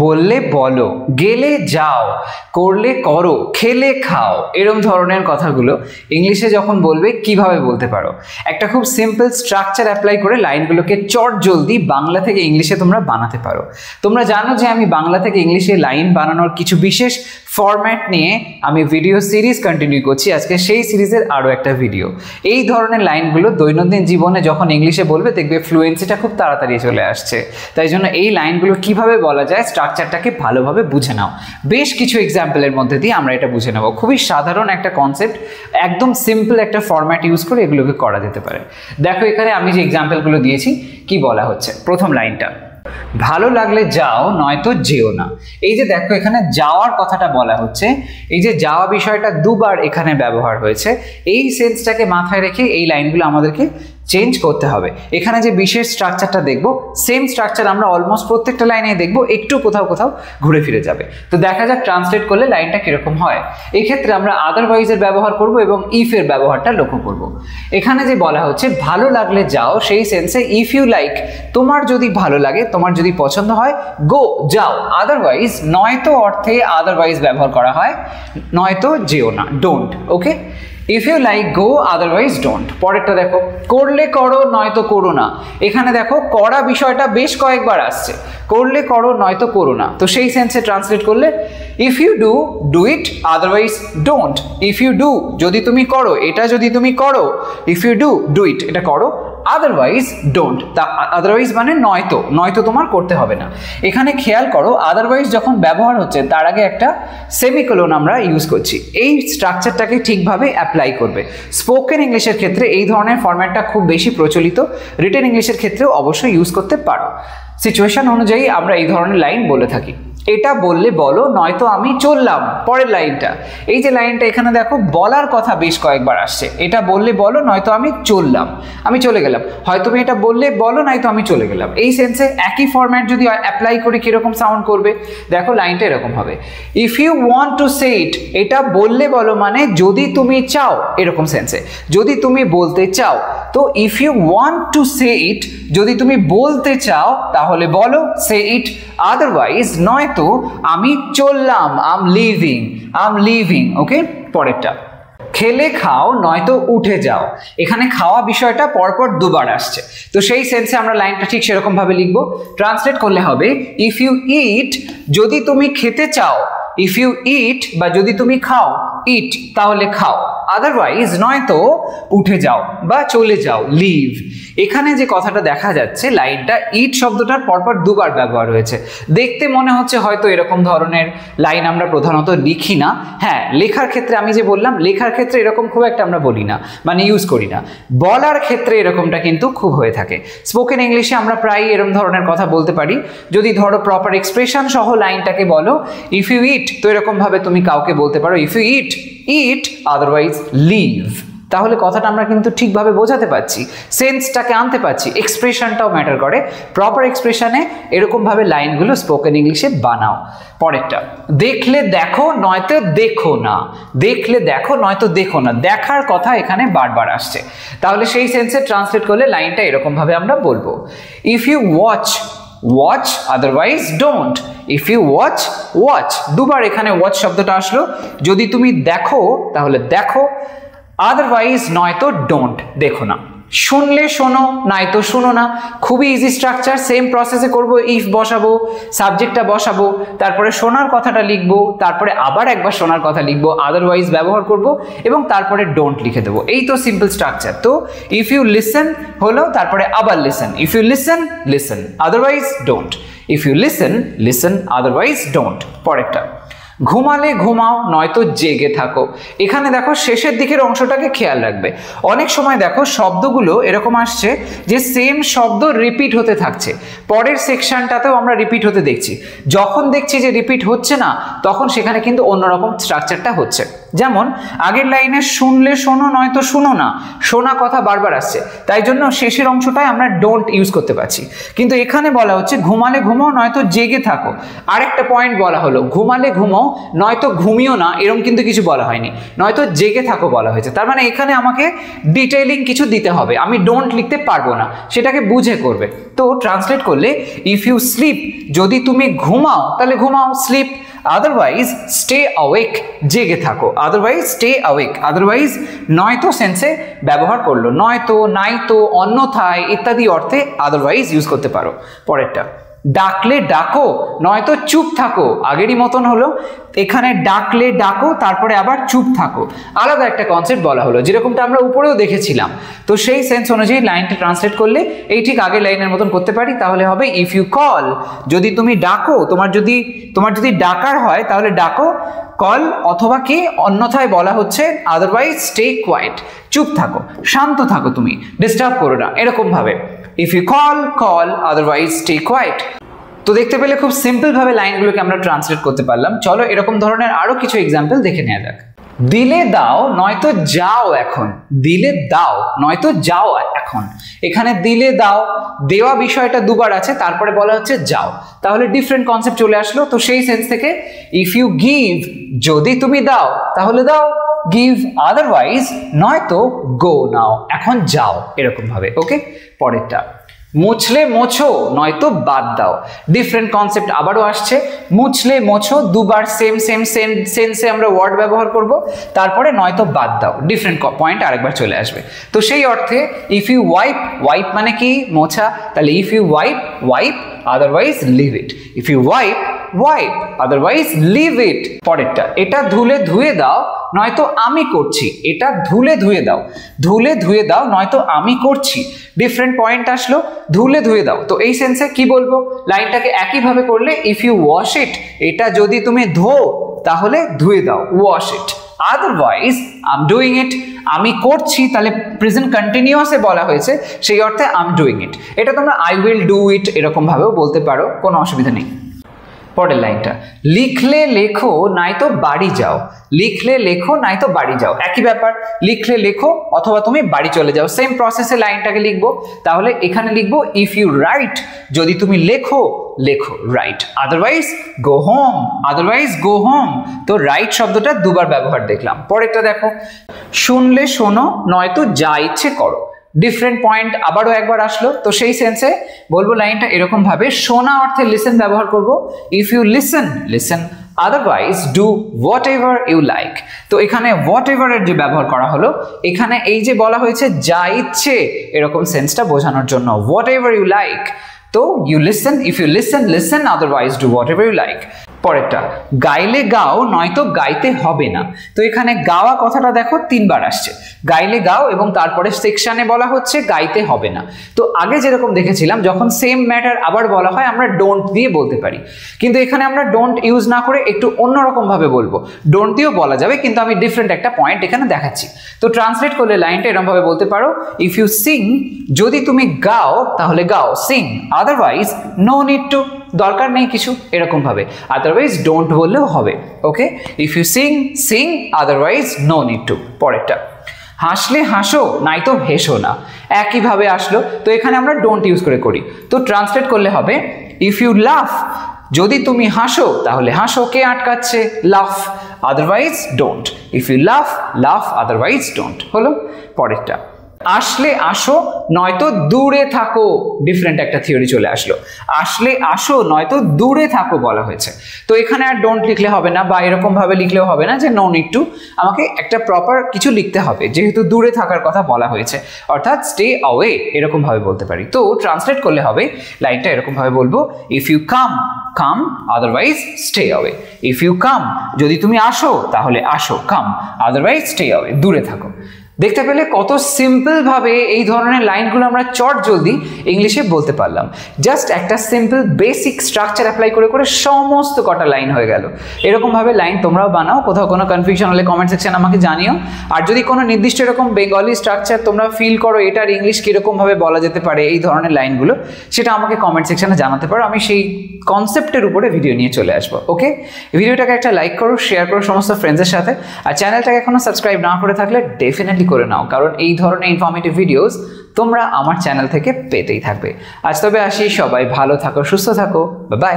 বললে বলো, গেলে যাও, করলে করো, খেলে খাও, এরকম ধরনের কথাগুলো ইংলিশে যখন বলবে কিভাবে বলতে পারো। একটা খুব সিম্পল স্ট্রাকচার অ্যাপ্লাই করে লাইনগুলোকে চট জলদি বাংলা থেকে ইংলিশে তোমরা বানাতে পারো। তোমরা জানো যে আমি বাংলা থেকে ইংলিশে লাইন বানানোর কিছু বিশেষ ফরম্যাট নিয়ে আমি ভিডিও সিরিজ কন্টিনিউ করছি। আজকে সেই সিরিজের আরও একটা ভিডিও। এই ধরনের লাইনগুলো দৈনন্দিন জীবনে যখন ইংলিশে বলবে দেখবে ফ্লুয়েন্সিটা খুব তাড়াতাড়ি চলে আসছে। তাই জন্য এই লাইনগুলো কিভাবে বলা যায় স্ট্রাকচারটাকে ভালোভাবে বুঝে নাও। বেশ কিছু এক্সাম্পলের মধ্যে দিয়ে আমরা এটা বুঝে নেব। খুবই সাধারণ একটা কনসেপ্ট, একদম সিম্পল একটা ফরম্যাট ইউজ করে এগুলোকে করা যেতে পারে। দেখো এখানে আমি যে এক্সাম্পলগুলো দিয়েছি কি বলা হচ্ছে। প্রথম লাইনটা, ভালো লাগলে যাও নয়তো যেও না। এই যে দেখো এখানে যাওয়ার কথাটা বলা হচ্ছে, এই যে যাওয়া বিষয়টা দুবার এখানে ব্যবহার হয়েছে। এই সেন্সটাকে মাথায় রেখে এই লাইনগুলো আমাদেরকে চেঞ্জ করতে হবে। এখানে যে বিশেষ স্ট্রাকচারটা দেখব, সেম স্ট্রাকচার আমরা অলমোস্ট প্রত্যেকটা লাইনে দেখব, একটু কোথাও কোথাও ঘুরে ফিরে যাবে। তো দেখা যাক ট্রান্সলেট করলে লাইনটা কিরকম হয়। এই ক্ষেত্রে আমরা আদারওয়াইজের ব্যবহার করব এবং ইফের ব্যবহারটা লক্ষ্য করব। এখানে যে বলা হচ্ছে ভালো লাগলে যাও, সেই সেন্সে ইফ ইউ লাইক, তোমার যদি ভালো লাগে, তোমার যদি পছন্দ হয়, গো যাও। আদারওয়াইজ নয়তো অর্থে আদারওয়াইজ ব্যবহার করা হয়, নয়তো যেও না, don't. Okay, if you like go, otherwise don't. পরেরটা দেখো, করলে করো নয়তো করো না। এখানে দেখো করা বিষয়টা বেশ কয়েকবার আসছে, করলে করো নয়তো করো না। তো সেই সেন্সে ট্রান্সলেট করলে if you do, do it, otherwise don't. If you do, যদি তুমি করো, এটা যদি তুমি করো, if you do, do it, এটা করো, আদারওয়াইজ ডোন্ট। তা আদারওয়াইজ মানে নয়তো, নয়তো তোমার করতে হবে না। এখানে খেয়াল করো আদারওয়াইজ যখন ব্যবহার হচ্ছে তার আগে একটা সেমিকোলন আমরা ইউজ করছি। এই স্ট্রাকচারটাকে ঠিকভাবে অ্যাপ্লাই করবে। স্পোকেন ইংলিশের ক্ষেত্রে এই ধরনের ফরম্যাটটা খুব বেশি প্রচলিত, রিটেন ইংলিশের ক্ষেত্রেও অবশ্যই ইউজ করতে পারো। সিচুয়েশন অনুযায়ী আমরা এই ধরনের লাইন বলে থাকি। এটা বললে বলো নয়তো আমি চললাম। পরের লাইনটা, এই যে লাইনটা এখানে দেখো বলার কথা বেশ কয়েকবার আসছে। এটা বললে বলো নয়তো আমি চললাম, আমি চলে গেলাম। হয়তো তুমি এটা বললে বলো নয়তো আমি চলে গেলাম। এই সেন্সে একই ফরম্যাট যদি অ্যাপ্লাই করি কিরকম সাউন্ড করবে দেখো, লাইনটা এরকম হবে, if you want to say it. এটা বললে বলো মানে যদি তুমি চাও, এরকম সেন্সে, যদি তুমি বলতে চাও। তো if you want to say it, যদি তুমি বলতে চাও তাহলে বলো সে ইট, আদারওয়াইজ নয়তো আমি চললাম, I am leaving, I am leaving. Okay, পরেরটা, খেলে খাও নয়তো উঠে যাও। এখানে খাওয়া বিষয়টা পরপর দুবার আসছে। তো সেই সেন্সে আমরা লাইনটা ঠিক সেরকম ভাবে লিখবো। ট্রান্সলেট করলে হবে ইফ ইউ ইট, যদি তুমি খেতে চাও, ইফ ইউ ইট বা যদি তুমি খাও, ইট তাহলে খাও, আদারওয়াইজ নয়তো উঠে যাও বা চলে যাও, লিভ। এখানে যে কথাটা দেখা যাচ্ছে লাইনটা ইট শব্দটার পরপর দুবার ব্যবহার হয়েছে। দেখতে মনে হচ্ছে হয়তো এরকম ধরনের লাইন আমরা প্রধানত লিখি না। হ্যাঁ, লেখার ক্ষেত্রে আমি যে বললাম, লেখার ক্ষেত্রে এরকম খুব একটা আমরা বলি না, মানে ইউজ করি না। বলার ক্ষেত্রে এরকমটা কিন্তু খুব হয়ে থাকে। স্পোকেন ইংলিশে আমরা প্রায় এরকম ধরনের কথা বলতে পারি। যদি ধরো প্রপার এক্সপ্রেশন সহ লাইনটাকে বলো, ইফ ইউ ইট, তো এরকম ভাবে তুমি কাউকে বলতে পারো if you eat, eat, otherwise leave. তাহলে কথাটা আমরা কিন্তু ঠিকভাবে বোঝাতে পারছি, সেন্সটাকে আনতে পারছি। এক্সপ্রেশনটাও ম্যাটার করে। প্রপার এক্সপ্রেশনে এরকমভাবে লাইনগুলো স্পোকেন ইংলিশে বানাও। পরেরটা, দেখলে দেখো নয়তো দেখো না। দেখলে দেখো নয়তো দেখো না, দেখার কথা এখানে বারবার আসছে। তাহলে সেই সেন্সে ট্রান্সলেট করলে লাইনটা এরকমভাবে আমরা বলবো, if you watch, watch, otherwise don't. If you watch, watch, দুবার এখানে ওয়াচ শব্দটা আসলো। যদি তুমি দেখো তাহলে দেখো, আদারওয়াইজ নয়তো ডোন্ট, দেখো না। শুনলে শোনো নয়তো শুনো না। খুবই ইজি স্ট্রাকচার। সেম প্রসেসে করব, ইফ বসাবো, সাবজেক্টটা বসাবো, তারপরে শোনার কথাটা লিখবো, তারপরে আবার একবার শোনার কথা লিখবো, আদারওয়াইজ ব্যবহার করব এবং তারপরে ডোন্ট লিখে দেবো। এই তো সিম্পল স্ট্রাকচার। তো ইফ ইউ লিসেন হলো, তারপরে আবার listen, if you listen, listen, otherwise don't. If you listen, listen, otherwise don't. পরেরটা, ঘুমালে ঘুমাও নয়তো জেগে থাকো। এখানে দেখো শেষের দিকের অংশটাকে খেয়াল রাখবে। অনেক সময় দেখো শব্দগুলো এরকম আসছে যে সেম শব্দ রিপিট হতে থাকছে। পরের সেকশনটাতেও আমরা রিপিট হতে দেখছি। যখন দেখছি যে রিপিট হচ্ছে না, তখন সেখানে কিন্তু অন্যরকম স্ট্রাকচারটা হচ্ছে। যেমন আগের লাইনে শুনলে শোনো নয়তো শুনো না, শোনা কথা বারবার আসছে, তাই জন্য শেষের অংশটায় আমরা ডোন্ট ইউজ করতে পারছি। কিন্তু এখানে বলা হচ্ছে ঘুমালে ঘুমাও নয়তো জেগে থাকো। আরেকটা পয়েন্ট বলা হলো, ঘুমালে ঘুমাও নয়তো ঘুমিও না, এরকম কিন্তু কিছু বলা হয়নি, নয়তো জেগে থাকো বলা হয়েছে। তার মানে এখানে আমাকে ডিটেইলিং কিছু দিতে হবে, আমি ডোন্ট লিখতে পারবো না, সেটাকে বুঝে করবে। তো ট্রান্সলেট করলে ইফ ইউ স্লিপ, যদি তুমি ঘুমাও তাহলে ঘুমাও স্লিপ, আদারওয়াইজ স্টে অ্যাওয়েক, জেগে থাকো, আদারওয়াইজ স্টে অ্যাওয়েক, আদারওয়াইজ নয়তো সেন্সে ব্যবহার করলো, নয়তো নাইতো অন্যথায় ইত্যাদি অর্থে আদারওয়াইজ ইউজ করতে পারো। পরেরটা, ডাকলে ডাকো নয়তো চুপ থাকো, আগেরই মতন হলো, এখানে ডাকলে ডাকো তারপরে আবার চুপ থাকো, আলাদা একটা কনসেপ্ট বলা হলো, যেরকমটা আমরা উপরেও দেখেছিলাম। তো সেই সেন্স অনুযায়ী লাইনটা ট্রান্সলেট করলে এই ঠিক আগের লাইনের মতন করতে পারি, তাহলে হবে ইফ ইউ কল, যদি তুমি ডাকো, তোমার যদি ডাকার হয় তাহলে ডাকো, কল অথবা কি অন্যথায় বলা হচ্ছে আদারওয়াইজ স্টে কোয়াইট, চুপ থাকো, শান্ত থাকো, তুমি ডিস্টার্ব করো না, এরকম ভাবে if you call call, otherwise stay quiet. তো দেখতে পেলে খুব সিম্পল ভাবে লাইনগুলোকে আমরা ট্রান্সলেট করতে পারলাম। চলো এরকম ধরনের আরো কিছু এক্সাম্পল দেখে নেওয়া যাক। দিলে দাও নয়তো যাও এখন, দিলে দাও নয়তো যাও এখন, এখানে দিলে দাও, দেওয়া বিষয়টা দুবার আছে, তারপরে বলা হচ্ছে যাও, তাহলে ডিফারেন্ট কনসেপ্ট চলে আসলো। তো সেই সেন্স থেকে ইফ ইউ গিভ, যদি তুমি দাও তাহলে দাও, গিভ, আদারওয়াইজ নয়তো গো নাও, এখন যাও, এরকম ভাবে। ওকে, পরেরটা, মুছলে মোছো নয়তো বাদ দাও, ডিফারেন্ট কনসেপ্ট আবারও আসছে, মুছলে মোছো দুবার সেম সেন্সে আমরা ওয়ার্ড ব্যবহার করব, তারপরে নয়তো বাদ দাও, ডিফারেন্ট পয়েন্ট আরেকবার চলে আসবে। তো সেই অর্থে ইফ ইউ ওয়াইপ, ওয়াইপ মানে কি মোছা, তাহলে if you wipe wipe, otherwise leave it, if you wipe wipe, otherwise leave it. পরেরটা, এটা ধুলে ধুয়ে দাও নয়তো আমি করছি, এটা ধুলে ধুয়ে দাও, ধুলে ধুয়ে দাও নয়তো আমি করছি, ডিফারেন্ট পয়েন্ট আসলো, ধুলে ধুয়ে দাও। তো এই সেন্সে কি বলবো, লাইনটাকে একইভাবে করলে ইফ ইউ ওয়াশ ইট, এটা যদি তুমি ধো তাহলে ধুয়ে দাও, wash it, otherwise I am doing it, আমি করছি, তাহলে প্রেজেন্ট কন্টিনিউয়াসে বলা হয়েছে, সেই অর্থে আই এম ডুইং ইট। এটা তোমরা আই উইল ডু ইট এরকম ভাবেও বলতে পারো, কোনো অসুবিধা নেই। পরের লাইনটা, লিখলে লেখো নয়তো বাড়ি যাও, লিখলে লেখো নয়তো বাড়ি যাও, একই ব্যাপার, লিখলে লেখো অথবা তুমি বাড়ি চলে যাও, সেম প্রসেসে লাইনটাকে লিখবো। তাহলে এখানে লিখবো ইফ ইউ রাইট, যদি তুমি লেখো লেখো, right, otherwise go home, otherwise go home. তো রাইট শব্দটা দুবার ব্যবহার দেখলাম। পরেরটা দেখো, শুনলে শোনো নয়তো যা ইচ্ছে করো, ডিফারেন্ট পয়েন্ট আবারও একবার আসলো। তো সেই সেন্সে বলবো লাইনটা এরকম ভাবে, শোনা অর্থে লিসেন ব্যবহার করব, if you listen listen, otherwise do whatever you like. তো এখানে হোয়াট এভারের যে ব্যবহার করা হলো, এখানে এই যে বলা হয়েছে যা ইচ্ছে, এরকম সেন্সটা বোঝানোর জন্য হোয়াট এভার ইউ লাইক। তো you listen, if you listen listen, otherwise do whatever you like. পরেরটা, গাইলে গাও নয়তো গাইতে হবে না। তো এখানে গাওয়া কথাটা দেখো তিনবার আসছে, গাইলে গাও এবং তারপরে সেকশনে বলা হচ্ছে গাইতে হবে না। তো আগে যেরকম দেখেছিলাম, যখন সেম ম্যাটার আবার বলা হয় আমরা ডোন্ট দিয়ে বলতে পারি, কিন্তু এখানে আমরা ডোন্ট ইউজ না করে একটু অন্যরকম ভাবে বলবো, ডোন্ট দিয়েও বলা যাবে, কিন্তু আমি ডিফারেন্ট একটা পয়েন্ট এখানে দেখাচ্ছি। তো ট্রান্সলেট করলে লাইনটা এরকম ভাবে বলতে পারো, ইফ ইউ সিং, যদি তুমি গাও তাহলে গাও, sing, otherwise no need to, দরকার নেই কিছু, এরকম ভাবে, আদারওয়াইজ ডোন্ট বললেও হবে। Okay, if you sing sing, otherwise no need to. পরেরটা, হাসলে হাসো নয়তো হেসো না, একইভাবে আসলো। তো এখানে আমরা ডোন্ট ইউজ করে করি। তো ট্রান্সলেট করলে হবে ইফ ইউ লাফ, যদি তুমি হাসো তাহলে হাসো, কে আটকাচ্ছে, লাফ, আদারওয়াইজ ডোন্ট, ইফ ইউ লাফ লাফ, আদারওয়াইজ ডোন্ট। হলো। পরেরটা, আসলে আসো নয়তো দূরে থাকো, ডিফারেন্ট একটা থিওরি চলে আসলো, আসলে আসো নয়তো দূরে থাকো বলা হয়েছে। তো এখানে আর ডোন্ট লিখলে হবে না, বা এরকম ভাবে লিখলেও হবে না যে নো নিড টু, আমাকে একটা প্রপার কিছু লিখতে হবে, যেহেতু দূরে থাকার কথা বলা হয়েছে, অর্থাৎ স্টে অ্যাওয়ে, এরকম ভাবে বলতে পারি। তো ট্রান্সলেট করলে হবে লাইনটা এরকম ভাবে বলবো, if you come come, otherwise stay away, if you come, যদি তুমি আসো তাহলে আসো, কাম, আদারওয়াইজ স্টে অ্যাওয়ে, দূরে থাকো। দেখতে পেলে কত সিম্পলভাবে এই ধরনের লাইনগুলো আমরা চট জলদি ইংলিশে বলতে পারলাম। জাস্ট একটা সিম্পল বেসিক স্ট্রাকচার অ্যাপ্লাই করে করে সমস্ত কটা লাইন হয়ে গেল। এরকমভাবে লাইন তোমরাও বানাও। কোথাও কোনো কনফিউশন হলে কমেন্ট সেকশন আমাকে জানিও। আর যদি কোনো নির্দিষ্ট এরকম বেঙ্গলি স্ট্রাকচার তোমরা ফিল করো এটার ইংলিশ কীরকমভাবে বলা যেতে পারে এই ধরনের লাইনগুলো, সেটা আমাকে কমেন্ট সেকশনে জানাতে পারো। আমি সেই কনসেপ্টের উপরে ভিডিও নিয়ে চলে আসবো। ওকে, ভিডিওটাকে একটা লাইক করো, শেয়ার করো সমস্ত ফ্রেন্ডসের সাথে। আর চ্যানেলটাকে এখনো সাবস্ক্রাইব না করে থাকলে ডেফিনেটলি করে নাও, কারণ এই ধরনের ইনফরমেটিভ ভিডিওস তোমরা আমার চ্যানেল থেকে পেতেই থাকবে। আজ তবে আসি, সবাই ভালো থাকো, সুস্থ থাকো, বাই বাই।